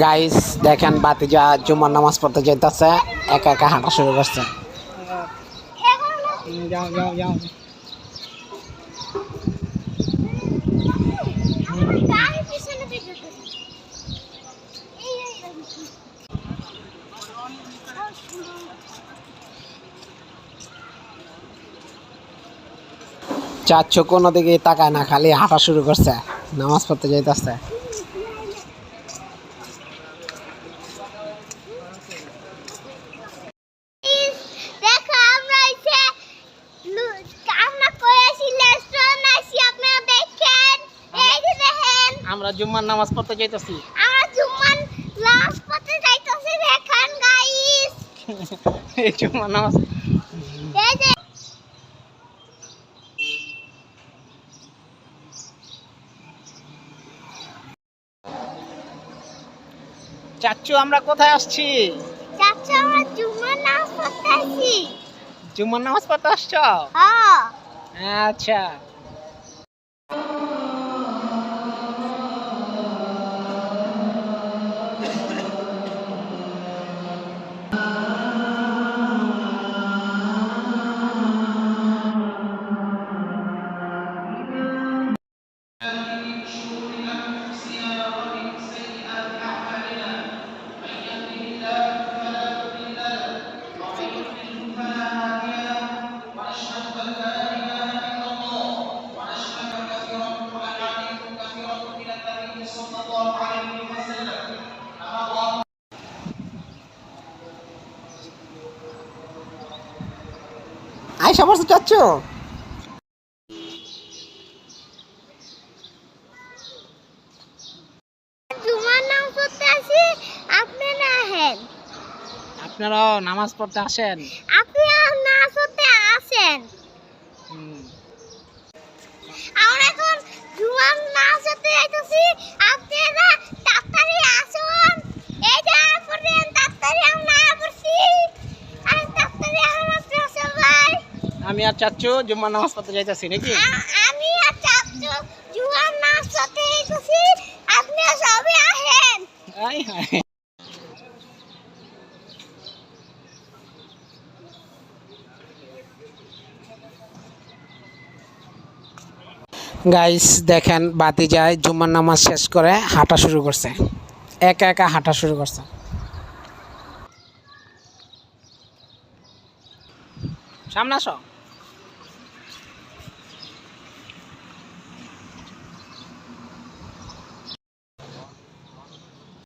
Guys দেখেন বাতিজা জুমার নামাজ পড়তে যাইতেছে, একা একা হাঁটা শুরু করছে। যাও যাও যাও চাচ্ছ কোনো দিকে তাকায় না, খালি হাঁটা শুরু করছে, নামাজ পড়তে যাইতেছে। আমরা জুম্মার নামাজ পড়তে যাইতেছি। এই জুম্মার নামাজ চাচ্চু আমরা কোথায় আসছি? চাচ্চু আমরা জুম্মার নামাজ পড়তে আসছি। জুম্মার নামাজ পড়তে আসছো? হ্যাঁ। আচ্ছা। আইসা পড়ছে চাচ্ছ? জুম্মার নামাজ পড়তে আসি, আপনারা আহেন। আপনারাও নামাজ পড়তে আসেন? আপনারা নামাজ পড়তে আসেন। আমরা এখন জুম্মার নামাজ পড়তে যাইতেছি, আপনারা তাড়াতাড়ি আসুন। এই যে পড়েন, তাড়াতাড়ি আমরা পড়ছি। আর তাড়াতাড়ি আমরা সবাই। আমি আর চাচ্চু জুম্মার নামাজ পড়তে যাইতেছি নাকি? আমি আর চাচ্চু জুম্মার নামাজ পড়তে যাইতেছি, আপনারা সবাই আহেন। I hi. গাইস দেখেন বাতিজায় জুমার নামাজ শেষ করে হাঁটা শুরু করছে, একা একা হাঁটা শুরু করছে। সামনে আসো।